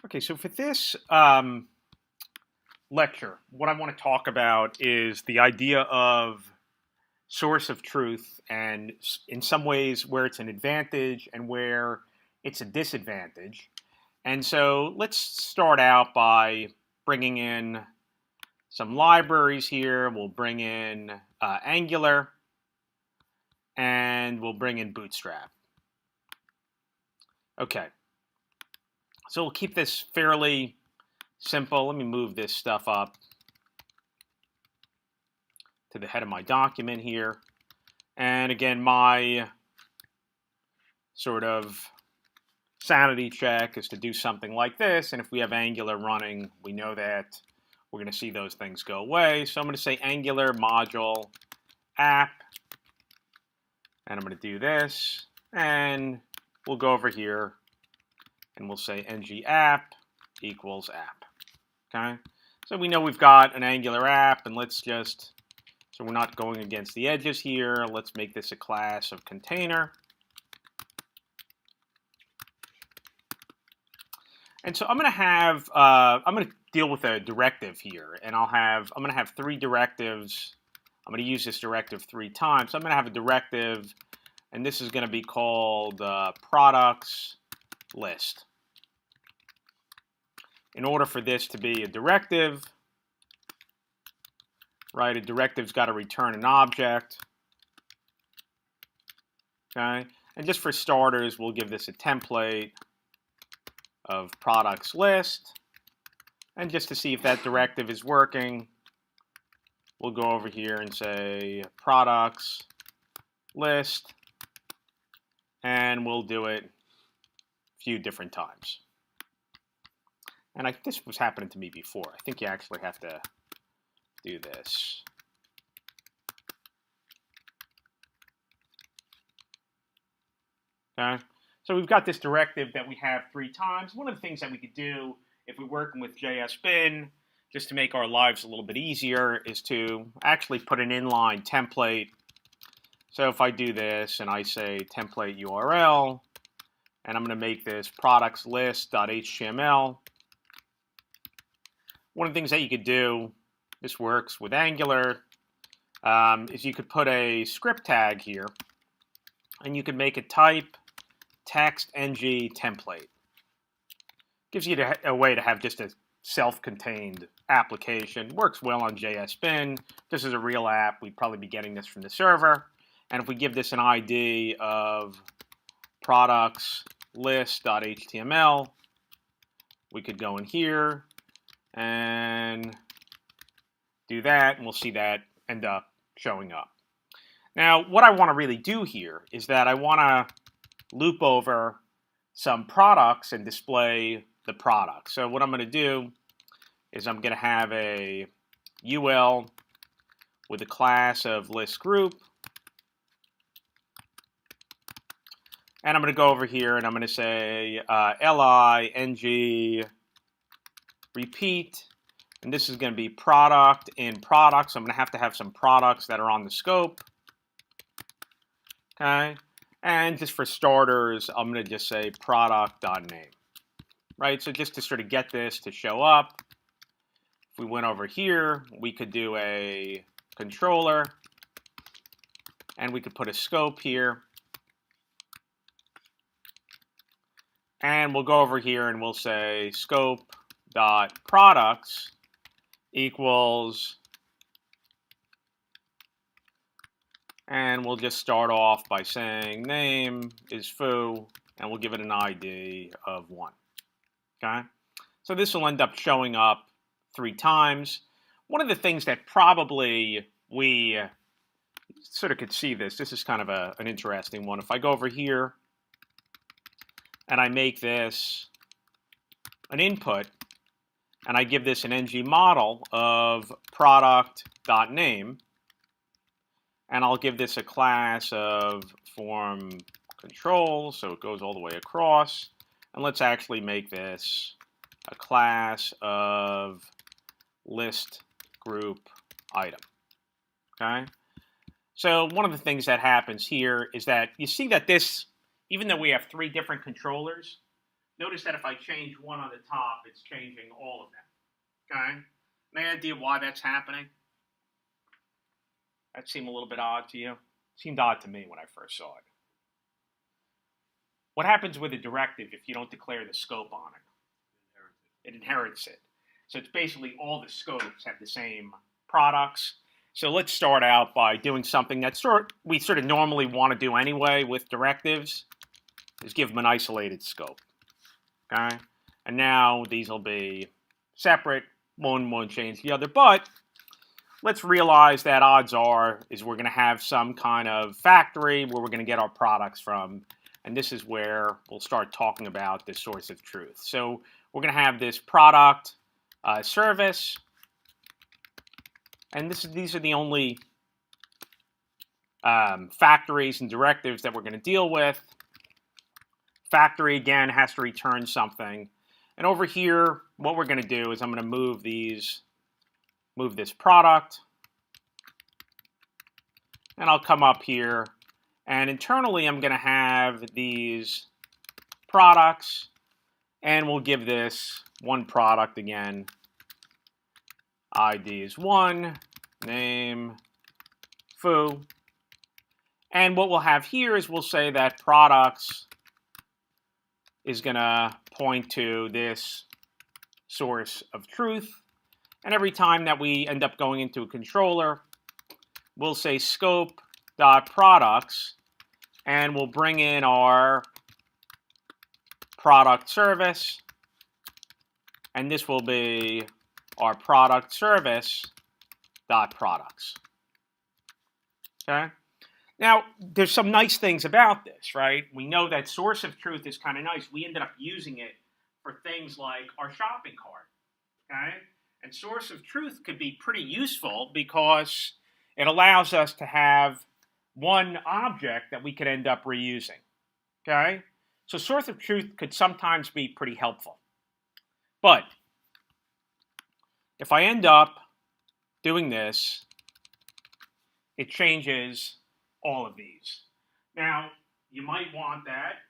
Okay, so for this lecture, what I want to talk about is the idea of source of truth, and in some ways where it's an advantage and where it's a disadvantage. And so let's start out by bringing in some libraries here. We'll bring in Angular, and we'll bring in Bootstrap. Okay, so we'll keep this fairly simple. Let me move this stuff up to the head of my document here. And again, my sort of sanity check is to do something like this. And if we have Angular running, we know that we're going to see those things go away. So I'm going to say Angular module app. And I'm going to do this. And we'll go over here and we'll say ng app equals app. Okay? So we know we've got an Angular app, and let's just, so we're not going against the edges here, let's make this a class of container. And so I'm going to deal with a directive here, and I'm going to have three directives. I'm going to use this directive 3 times. So I'm going to have a directive, and this is going to be called products list. In order for this to be a directive, right, a directive's got to return an object. Okay, and just for starters, we'll give this a template of products list. And just to see if that directive is working, we'll go over here and say products list, and we'll do it a few different times. And this was happening to me before. I think you actually have to do this. Okay, so we've got this directive that we have 3 times. One of the things that we could do if we're working with JSBin, just to make our lives a little bit easier, is to actually put an inline template. So if I do this and I say template URL, and I'm going to make this products list.html. One of the things that you could do, this works with Angular, is you could put a script tag here, and you could make a type text ng template. Gives you a way to have just a self-contained application. Works well on JSBin. This is a real app. We'd probably be getting this from the server. And if we give this an ID of products list.html, we could go in here and do that, and we'll see that end up showing up. Now, what I want to really do here is that I want to loop over some products and display the product. So what I'm going to do is I'm going to have a UL with a class of list group. And I'm going to go over here and I'm going to say li ng repeat. And this is going to be product in product. So I'm going to have some products that are on the scope. Okay. And just for starters, I'm going to just say product.name. Right. So just to sort of get this to show up, if we went over here, we could do a controller. And we could put a scope here. And we'll go over here and we'll say scope.products equals, and we'll just start off by saying name is foo, and we'll give it an ID of 1. Okay, so this will end up showing up 3 times. One of the things that probably we sort of could see this is kind of an interesting one. If I go over here and I make this an input, and I give this an ng model of product.name, and I'll give this a class of form control, so it goes all the way across. And let's actually make this a class of list group item. Okay? So one of the things that happens here is that you see that this, even though we have 3 different controllers, notice that if I change one on the top, it's changing all of them. Okay? Any idea why that's happening? That seemed a little bit odd to you? It seemed odd to me when I first saw it. What happens with a directive if you don't declare the scope on it? It inherits it. So it's basically all the scopes have the same products. So let's start out by doing something that we sort of normally want to do anyway with directives, is give them an isolated scope. Okay? And now these will be separate. One won't change the other. But let's realize that odds are is we're going to have some kind of factory where we're going to get our products from. And this is where we'll start talking about the source of truth. So we're going to have this product service. And these are the only factories and directives that we're going to deal with. Factory, again, has to return something. And over here, what we're going to do is I'm going to move this product. And I'll come up here. And internally, I'm going to have these products. And we'll give this one product again. ID is 1, name, foo. And what we'll have here is we'll say that products is going to point to this source of truth. And every time that we end up going into a controller, we'll say scope.products, and we'll bring in our product service. And this will be our product service dot products. Okay. Now, there's some nice things about this, right? We know that source of truth is kind of nice. We ended up using it for things like our shopping cart. Okay. And source of truth could be pretty useful because it allows us to have one object that we could end up reusing. Okay. So source of truth could sometimes be pretty helpful. But if I end up doing this, it changes all of these. Now, you might want that.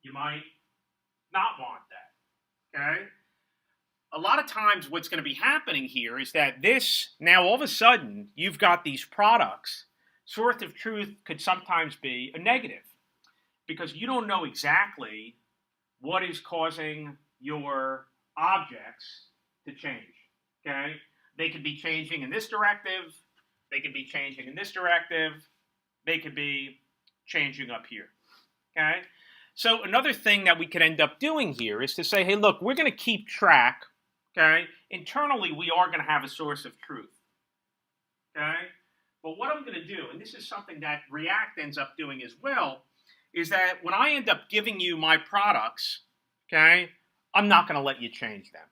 You might not want that. Okay? A lot of times what's going to be happening here is that this, now all of a sudden, you've got these products. Source of truth could sometimes be a negative because you don't know exactly what is causing your objects to change. Okay? They could be changing in this directive. They could be changing in this directive. They could be changing up here. Okay? So another thing that we could end up doing here is to say, hey, look, we're going to keep track. Okay? Internally, we are going to have a source of truth. Okay? But what I'm going to do, and this is something that React ends up doing as well, is that when I end up giving you my products, okay, I'm not going to let you change them.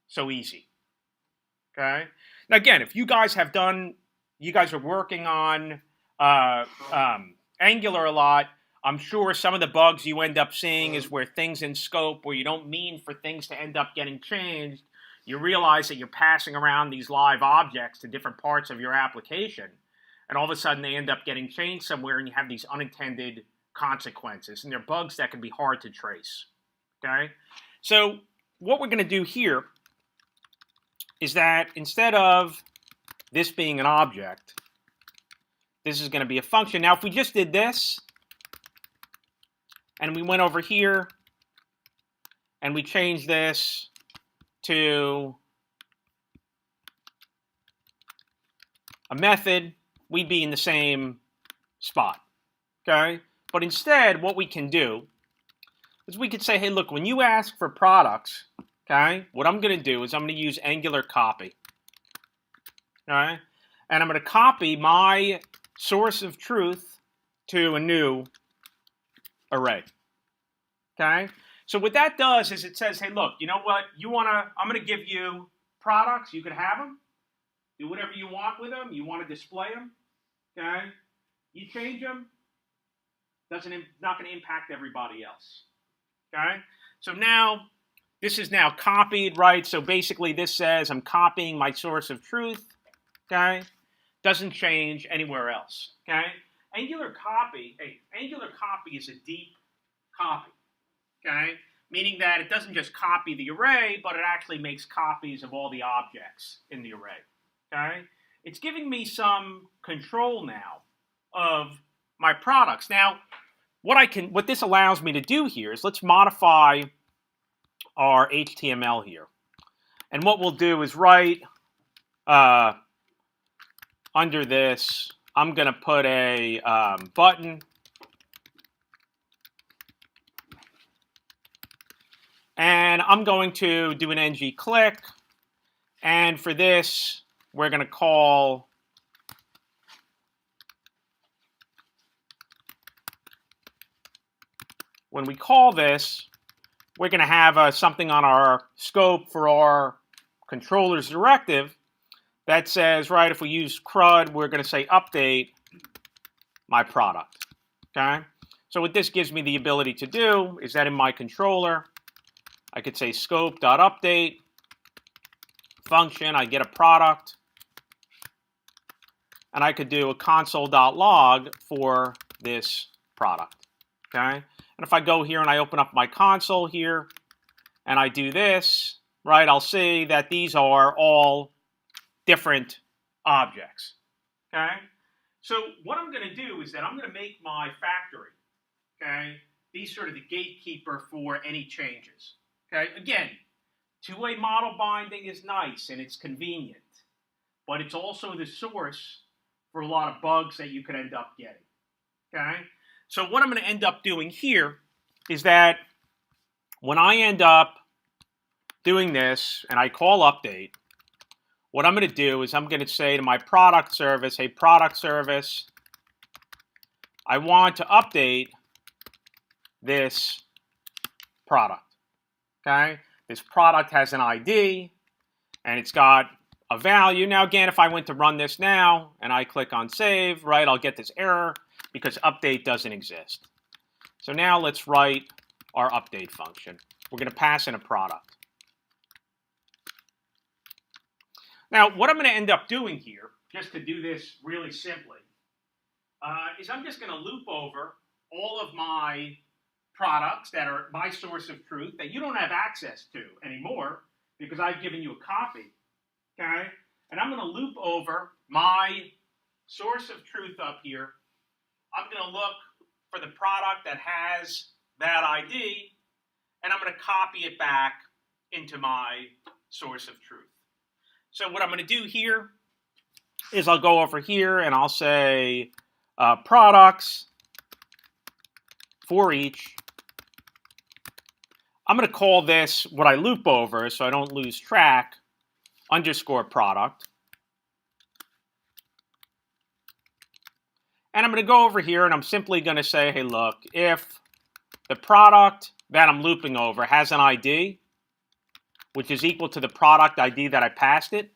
So easy. Okay. Now, again, if you guys are working on Angular a lot, I'm sure some of the bugs you end up seeing is where things in scope where you don't mean for things to end up getting changed, you realize that you're passing around these live objects to different parts of your application, and all of a sudden they end up getting changed somewhere, and you have these unintended consequences, and they're bugs that can be hard to trace. Okay. So what we're going to do here is that instead of this being an object, this is going to be a function. Now, if we just did this, and we went over here, and we changed this to a method, we'd be in the same spot. Okay? But instead, what we can do is we could say, hey, look, when you ask for products, okay, what I'm going to do is I'm going to use Angular copy. All right? And I'm going to copy my source of truth to a new array. Okay? So what that does is it says, hey, look, you know what? I'm going to give you products. You can have them. Do whatever you want with them. You want to display them. Okay? You change them. Not going to impact everybody else. Okay? So now, this is now copied, right? So basically this says I'm copying my source of truth, okay? Doesn't change anywhere else, okay? Angular copy is a deep copy, okay? meaning that it doesn't just copy the array, but it actually makes copies of all the objects in the array. Okay? It's giving me some control now of my products. Now, what this allows me to do here is let's modify our HTML here. And what we'll do is write under this, I'm going to put a button. And I'm going to do an ng click. And for this, we're going to call when we call this, we're going to have something on our scope for our controller's directive that says, right, if we use CRUD, we're going to say update my product. Okay? So what this gives me the ability to do is that in my controller, I could say scope.update function, I get a product, and I could do a console.log for this product. Okay? And if I go here and I open up my console here, and I do this, right, I'll see that these are all different objects. Okay? So what I'm going to do is that I'm going to make my factory, okay, be sort of the gatekeeper for any changes. Okay? Again, two-way model binding is nice and it's convenient, but it's also the source for a lot of bugs that you could end up getting. Okay? So what I'm going to end up doing here is that when I end up doing this and I call update, what I'm going to do is I'm going to say to my product service, hey, product service, I want to update this product. Okay? This product has an ID and it's got a value. Now, again, if I went to run this now and I click on save, right, I'll get this error because update doesn't exist. So now let's write our update function. We're going to pass in a product. Now, what I'm going to end up doing here, just to do this really simply, is I'm just going to loop over all of my products that are my source of truth that you don't have access to anymore because I've given you a copy. Okay? And I'm going to loop over my source of truth up here. I'm going to look for the product that has that ID, and I'm going to copy it back into my source of truth. So what I'm going to do here is I'll go over here and I'll say products for each. I'm going to call this what I loop over so I don't lose track, underscore product. And I'm going to go over here and I'm simply going to say, hey, look, if the product that I'm looping over has an ID, which is equal to the product ID that I passed it,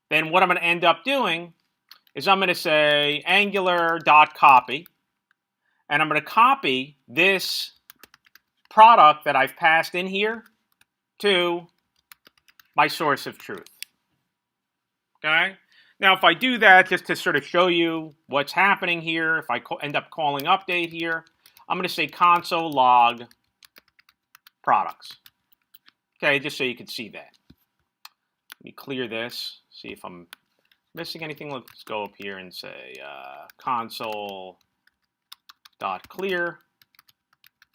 then what I'm going to end up doing is I'm going to say angular.copy, and I'm going to copy this product that I've passed in here to my source of truth. Okay? Now, if I do that, just to sort of show you what's happening here, if I end up calling update here, I'm going to say console log products. Okay, just so you can see that. Let me clear this, see if I'm missing anything. Let's go up here and say console.clear.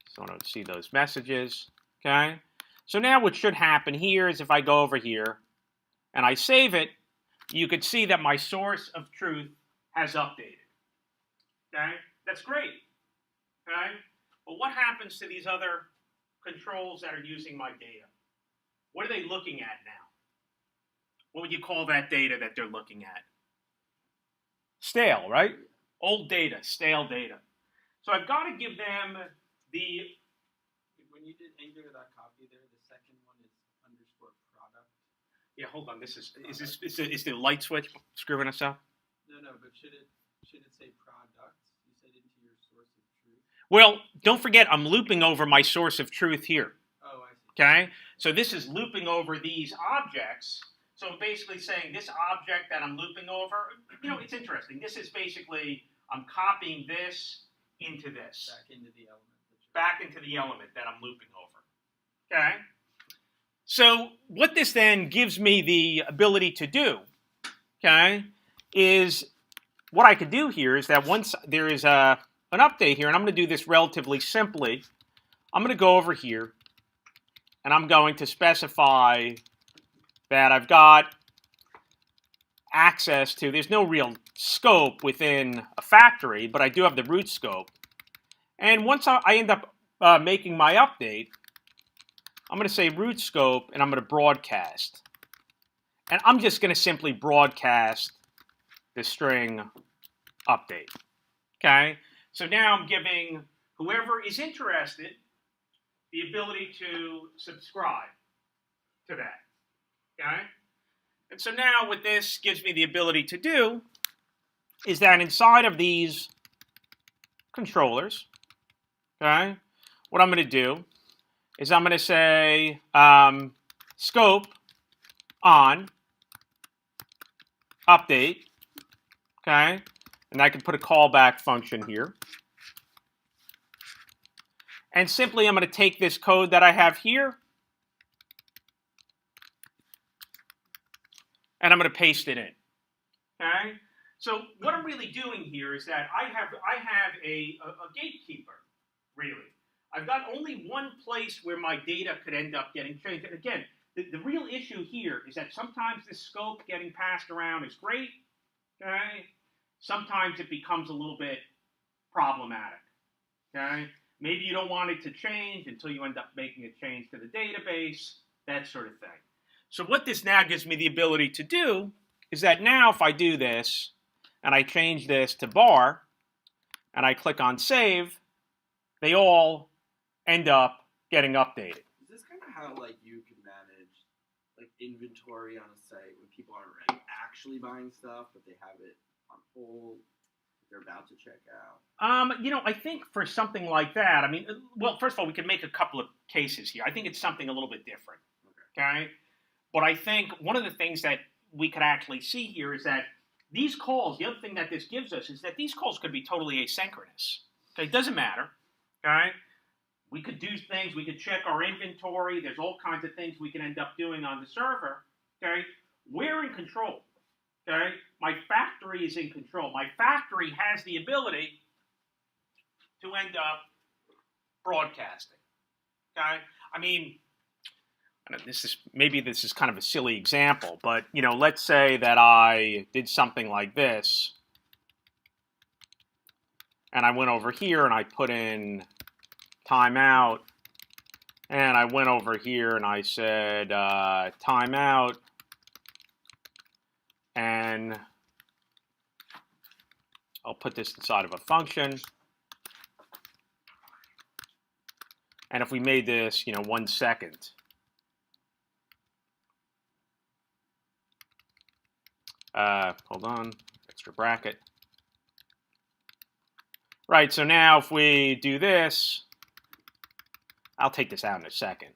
So I don't see those messages. Okay, so now what should happen here is if I go over here and I save it, you could see that my source of truth has updated. Okay, that's great. Okay, but what happens to these other controls that are using my data? What are they looking at now? What would you call that data that they're looking at? Stale, right? Old data, stale data. So I've got to give them the... When you did angular.copy there, the second one is underscore product. Yeah, hold on. This is the light switch screwing us up? No, but should it say product? You said into your source of truth. Well, don't forget, I'm looping over my source of truth here. Oh, I see. Okay? So this is looping over these objects. So I'm basically saying this object that I'm looping over, you know, it's interesting. This is basically, I'm copying this into this. Back into the element that back into the element that I'm looping over. Okay? So what this then gives me the ability to do, okay, is what I could do here is that once there is an update here, and I'm going to do this relatively simply, I'm going to go over here, and I'm going to specify that I've got access to, there's no real scope within a factory, but I do have the root scope. And once I end up making my update, I'm going to say root scope, and I'm going to broadcast. And I'm just going to simply broadcast the string update. Okay? So now I'm giving whoever is interested the ability to subscribe to that. Okay? And so now what this gives me the ability to do is that inside of these controllers, okay, what I'm going to do is I'm going to say scope on update, okay, and I can put a callback function here. And simply I'm going to take this code that I have here, and I'm going to paste it in. Okay? So what I'm really doing here is that I have a gatekeeper, really. I've got only one place where my data could end up getting changed. And again, the real issue here is that sometimes this scope getting passed around is great. Okay? Sometimes it becomes a little bit problematic. Okay? Maybe you don't want it to change until you end up making a change to the database, that sort of thing. So what this now gives me the ability to do is that now if I do this, and I change this to bar, and I click on save, they all end up getting updated. Is this kind of how like you can manage like inventory on a site when people aren't actually buying stuff, but they have it on hold, they're about to check out? You know, I think for something like that, I mean, well, first of all, we can make a couple of cases here. I think it's something a little bit different. Okay? But I think one of the things that we could actually see here is that these calls, the other thing that this gives us is that these calls could be totally asynchronous. Okay? It doesn't matter. Okay? We could do things, we could check our inventory, there's all kinds of things we can end up doing on the server. Okay? We're in control. Okay? My factory is in control. My factory has the ability to end up broadcasting. Okay? I mean, this is kind of a silly example, but you know, let's say that I did something like this, and I went over here and I put in timeout, and I went over here and I said timeout, and I'll put this inside of a function. And if we made this, you know, 1 second, hold on, extra bracket. Right, so now if we do this, I'll take this out in a second.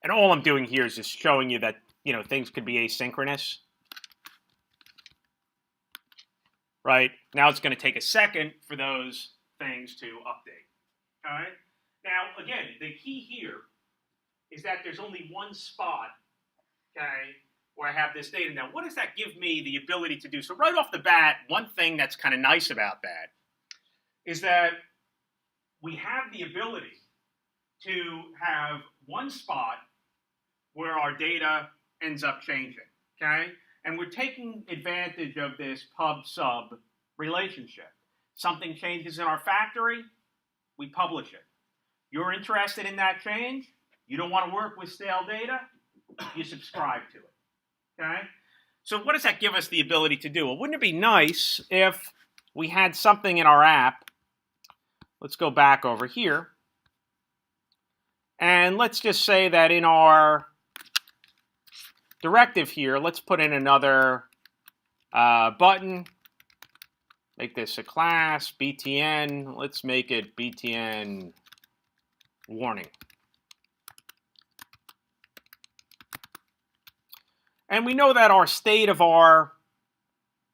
And all I'm doing here is just showing you that, you know, things could be asynchronous. Right, now it's going to take a second for those things to update. All right, now again, the key here is that there's only one spot, okay, where I have this data. Now, what does that give me the ability to do? So right off the bat, one thing that's kind of nice about that is that we have the ability to have one spot where our data ends up changing, okay? And we're taking advantage of this pub-sub relationship. Something changes in our factory, we publish it. You're interested in that change? You don't want to work with stale data? You subscribe to it. Okay? So what does that give us the ability to do? Well, wouldn't it be nice if we had something in our app? Let's go back over here. And let's just say that in our directive here, let's put in another button. Make this a class, BTN. Let's make it BTN warning. And we know that our state of our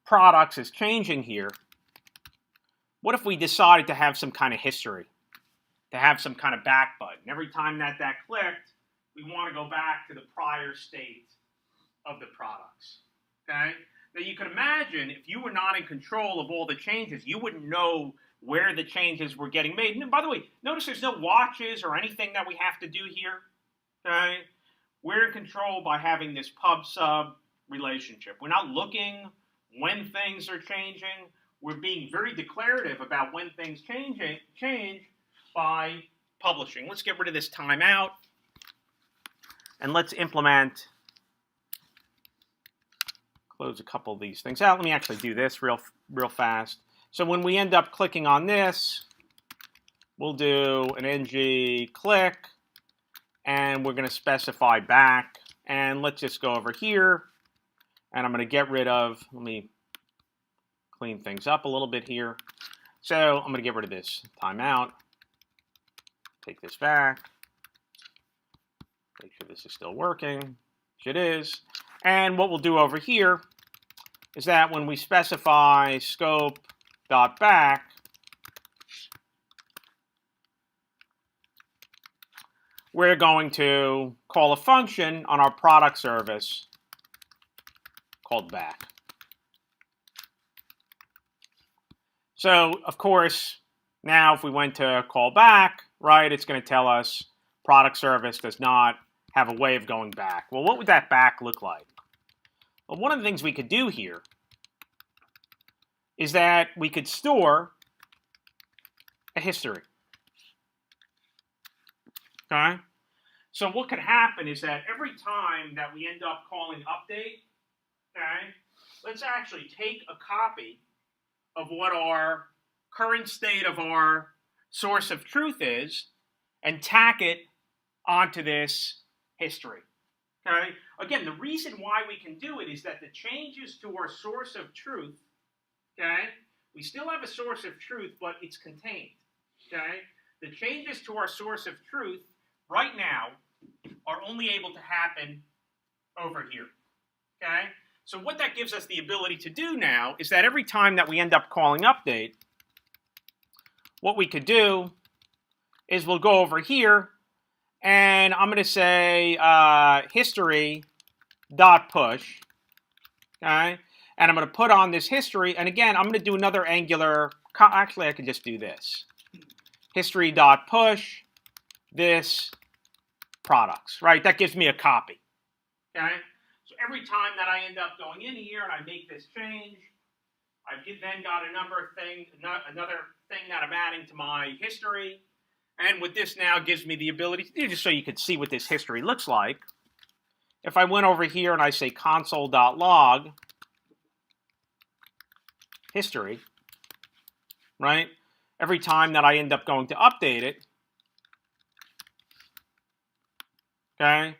products is changing here. What if we decided to have some kind of history to have some kind of back button. Every time that clicked, we want to go back to the prior state of the products. Okay? Now you can imagine if you were not in control of all the changes, you wouldn't know where the changes were getting made. And by the way, notice there's no watches or anything that we have to do here. Okay? We're in control by having this pub-sub relationship. We're not looking when things are changing. We're being very declarative about when things change by publishing. Let's get rid of this timeout. And let's implement, close a couple of these things out. Let me actually do this real fast. So when we end up clicking on this, we'll do an ng click, and we're going to specify back. And let's just go over here, and I'm going to get rid of, let me clean things up a little bit here. So I'm going to get rid of this timeout, take this back, make sure this is still working, which it is. And what we'll do over here is that when we specify scope.back, we're going to call a function on our product service called back. So, of course, now if we went to call back, right, it's going to tell us product service does not have a way of going back. Well, what would that back look like? Well, one of the things we could do here is that we could store a history. Okay? So what could happen is that every time that we end up calling update, okay, let's actually take a copy of what our current state of our source of truth is and tack it onto this history. Okay? Again, the reason why we can do it is that the changes to our source of truth, okay, we still have a source of truth, but it's contained. Okay? The changes to our source of truth right now are only able to happen over here. Okay? So what that gives us the ability to do now is that every time that we end up calling update, what we could do is we'll go over here, and I'm going to say history.push, okay? And I'm going to put on this history, and again, I'm going to do another Angular, actually I could just do this. History.push this products, right? That gives me a copy, okay? So every time that I end up going in here and I make this change, I've then got another thing that I'm adding to my history. And what this now gives me the ability to do, just so you can see what this history looks like, if I went over here and I say console.log history, right? Every time that I end up going to update it, okay,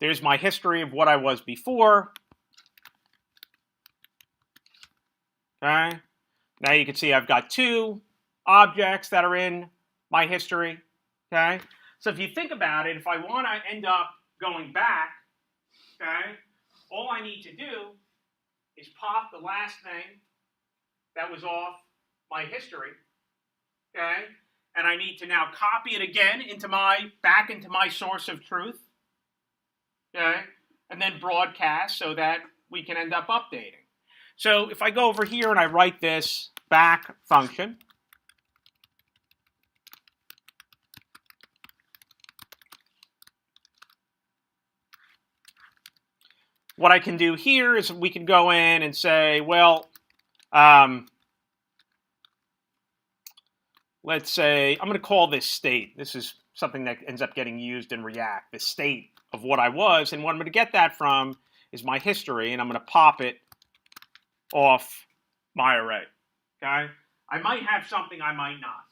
there's my history of what I was before. Okay. Now you can see I've got two objects that are in my history. Okay. So if you think about it, if I want to end up going back, okay, all I need to do is pop the last thing that was off my history. Okay. And I need to now copy it again back into my source of truth. Okay, and then broadcast so that we can end up updating. So if I go over here and I write this back function, what I can do here is we can go in and say, well, let's say, I'm going to call this state. This is something that ends up getting used in React, the state of what I was, and what I'm going to get that from is my history, and I'm going to pop it off my array. Okay? I might have something, I might not.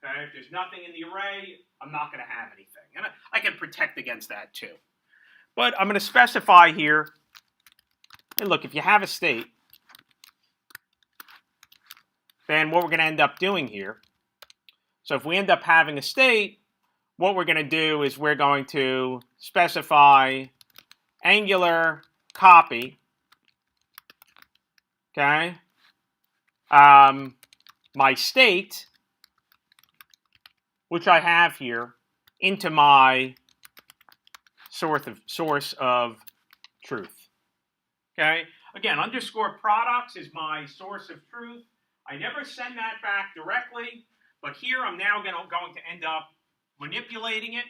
Okay? If there's nothing in the array, I'm not going to have anything. And I can protect against that too. But I'm going to specify here, and look, if you have a state, then what we're going to end up doing here, so if we end up having a state, what we're going to do is we're going to specify Angular copy, okay, my state, which I have here, into my source of truth. Okay? Again, underscore products is my source of truth. I never send that back directly, but here I'm now going to end up manipulating it,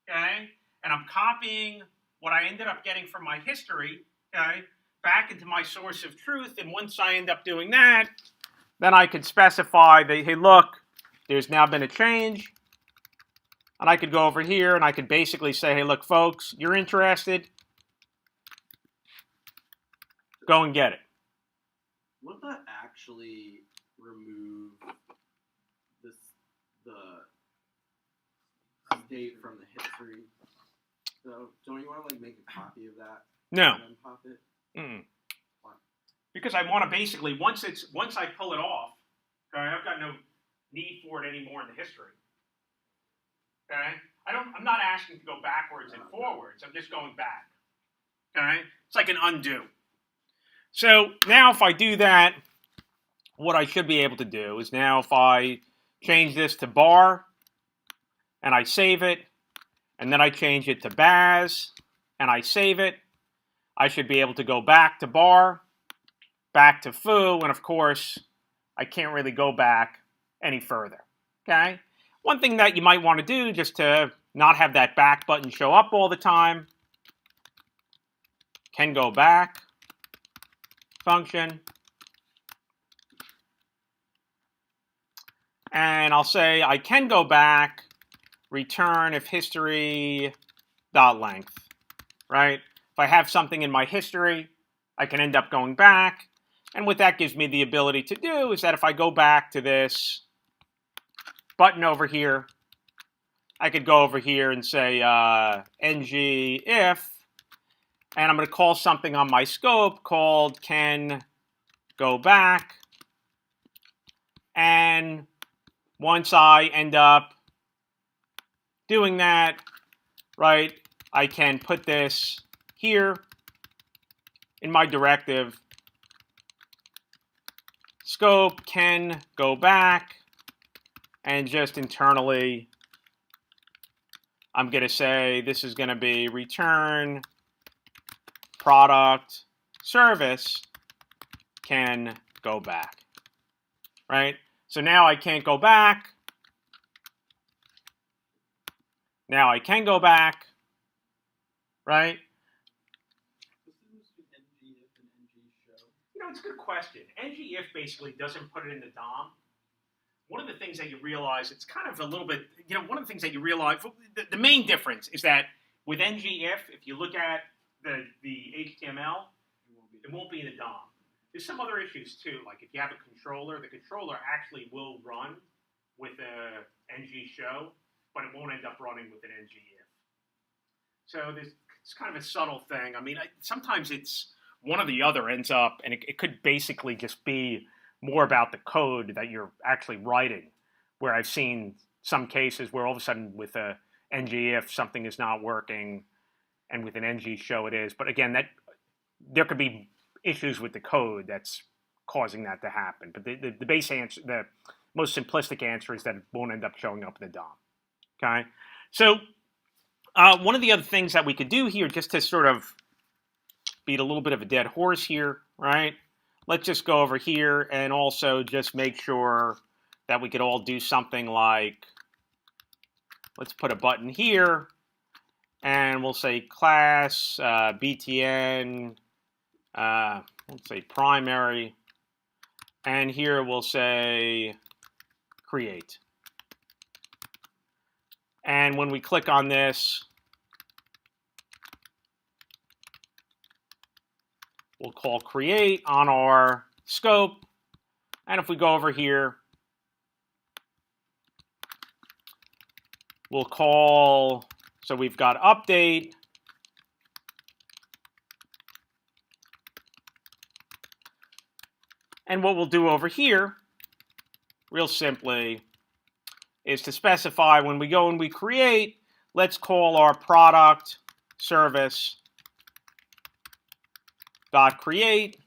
okay? And I'm copying what I ended up getting from my history, okay, back into my source of truth. And once I end up doing that, then I could specify that, hey, look, there's now been a change. And I could go over here and I could basically say, hey, look, folks, you're interested? Go and get it. Would that actually remove the state from the history? So don't you want to like make a copy of that? No. And then pop it? Why? Because I want to basically, once I pull it off, okay, I've got no need for it anymore in the history. Okay? I'm not asking to go backwards and forwards. I'm just going back. Okay? It's like an undo. So now if I do that, what I should be able to do is now if I change this to bar and I save it, and then I change it to Baz and I save it, I should be able to go back to bar, back to foo, and of course, I can't really go back any further. Okay? One thing that you might want to do just to not have that back button show up all the time, can go back function. And I'll say I can go back, return if history dot length, right? If I have something in my history, I can end up going back. And what that gives me the ability to do is that if I go back to this button over here, I could go over here and say ng if, and I'm going to call something on my scope called can go back. And once I end up doing that, right, I can put this here in my directive. Scope can go back, and just internally, I'm going to say this is going to be return product service can go back, right? So now I can't go back. Now I can go back, right? What's the difference between ngIf and ngShow? You know, it's a good question. ngIf basically doesn't put it in the DOM. One of the things that you realize, it's kind of a little bit, you know, one of the things that you realize, the main difference is that with ngIf, if you look at the HTML, it won't be in the DOM. There's some other issues too, like if you have a controller, the controller actually will run with a ngShow, but it won't end up running with an ngIf. So it's kind of a subtle thing. I mean, sometimes it's one or the other ends up, and it could basically just be more about the code that you're actually writing, where I've seen some cases where all of a sudden with a ngIf something is not working, and with an ngShow it is. But again, there could be issues with the code that's causing that to happen. But the base answer, the most simplistic answer is that it won't end up showing up in the DOM. Okay, so one of the other things that we could do here, just to sort of beat a little bit of a dead horse here, right? Let's just go over here and also just make sure that we could all do something like, let's put a button here, and we'll say class btn, let's say primary, and here we'll say create. And when we click on this, we'll call create on our scope. And if we go over here, we'll call, so we've got update. And what we'll do over here, real simply, is to specify when we go and we create, let's call our product service dot create,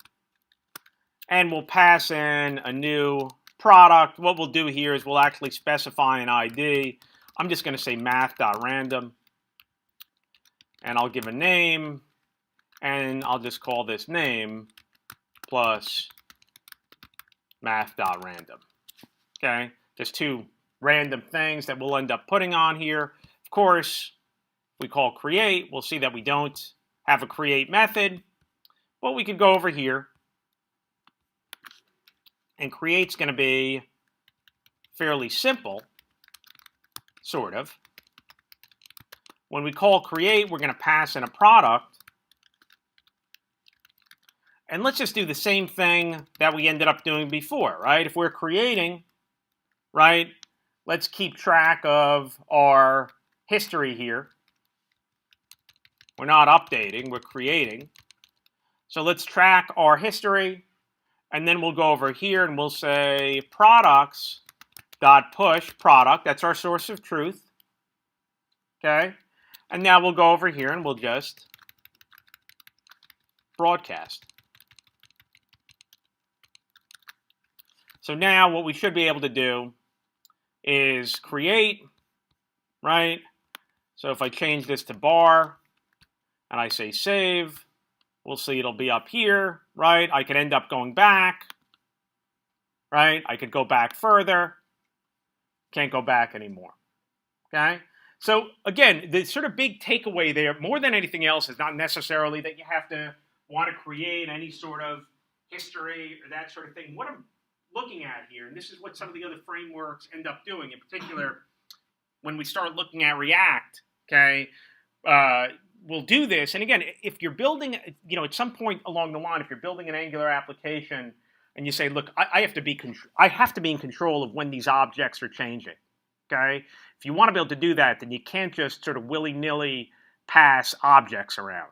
and we'll pass in a new product, what we'll do here is we'll actually specify an ID. I'm just going to say math.random, and I'll give a name, and I'll just call this name plus math.random. Okay, just two random things that we'll end up putting on here. Of course, if we call create, we'll see that we don't have a create method, but we could go over here, and create's going to be fairly simple, sort of. When we call create, we're going to pass in a product. And let's just do the same thing that we ended up doing before, right? If we're creating, right, let's keep track of our history here. We're not updating, we're creating. So let's track our history, and then we'll go over here and we'll say products.push product. That's our source of truth. Okay? And now we'll go over here and we'll just broadcast. So now what we should be able to do is create, right? So if I change this to bar and I say save, we'll see it'll be up here, right? I could end up going back, right? I could go back further. Can't go back anymore, okay? So again, the sort of big takeaway there, more than anything else, is not necessarily that you have to want to create any sort of history or that sort of thing. What I'm looking at here, and this is what some of the other frameworks end up doing, in particular, when we start looking at React, okay, we'll do this. And again, if you're building, at some point along the line, if you're building an Angular application and you say, look, I have to be in control of when these objects are changing, okay? If you want to be able to do that, then you can't just sort of willy-nilly pass objects around.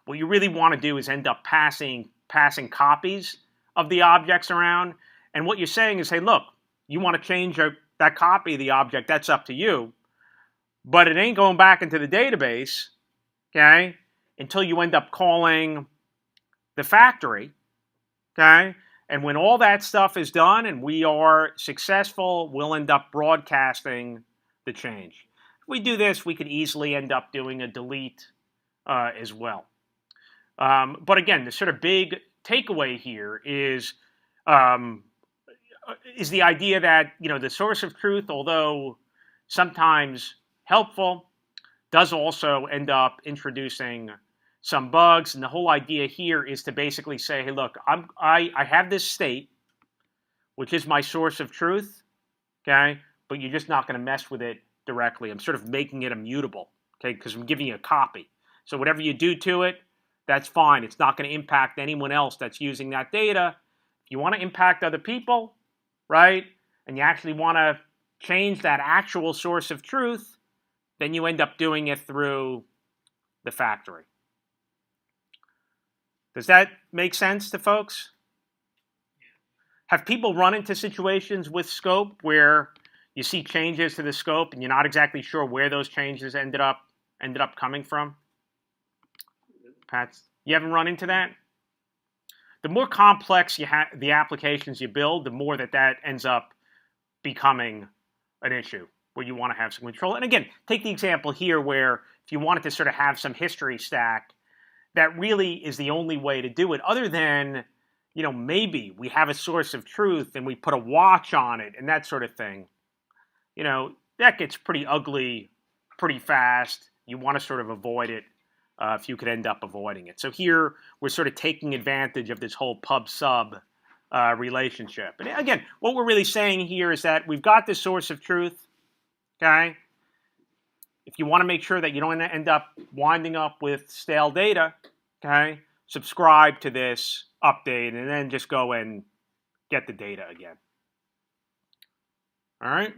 What you really want to do is end up passing copies of the objects around. And what you're saying is, hey, look, you want to change that copy of the object, that's up to you. But it ain't going back into the database, okay, until you end up calling the factory, okay? And when all that stuff is done and we are successful, we'll end up broadcasting the change. If we do this, we could easily end up doing a delete as well. But again, the sort of big takeaway here is the idea that, the source of truth, although sometimes helpful, does also end up introducing some bugs. And the whole idea here is to basically say, hey, look, I have this state, which is my source of truth, okay? But you're just not going to mess with it directly. I'm sort of making it immutable, okay? Because I'm giving you a copy. So whatever you do to it, that's fine. It's not going to impact anyone else that's using that data. If you want to impact other people, right, and you actually want to change that actual source of truth, then you end up doing it through the factory. Does that make sense to folks? Have people run into situations with scope where you see changes to the scope and you're not exactly sure where those changes ended up coming from? Pat, you haven't run into that? The more complex the applications you build, the more that ends up becoming an issue where you want to have some control. And again, take the example here where if you wanted to sort of have some history stack, that really is the only way to do it, other than, maybe we have a source of truth and we put a watch on it and that sort of thing. That gets pretty ugly pretty fast. You want to sort of avoid it if you could end up avoiding it. So here we're sort of taking advantage of this whole pub-sub relationship. And again, what we're really saying here is that we've got this source of truth, okay? If you want to make sure that you don't end up winding up with stale data, okay, subscribe to this update and then just go and get the data again. All right?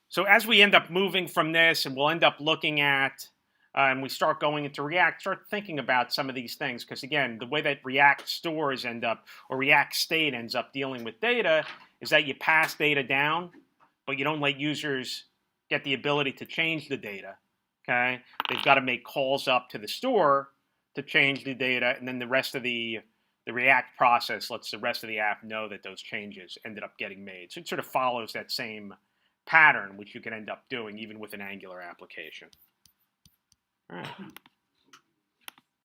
So as we end up moving from this, and we'll end up looking at, and we start going into React, start thinking about some of these things. Because again, the way that React stores or React State ends up dealing with data is that you pass data down, but you don't let users get the ability to change the data, okay? They've got to make calls up to the store to change the data, and then the rest of the the React process lets the rest of the app know that those changes ended up getting made. So it sort of follows that same pattern, which you can end up doing even with an Angular application. All right.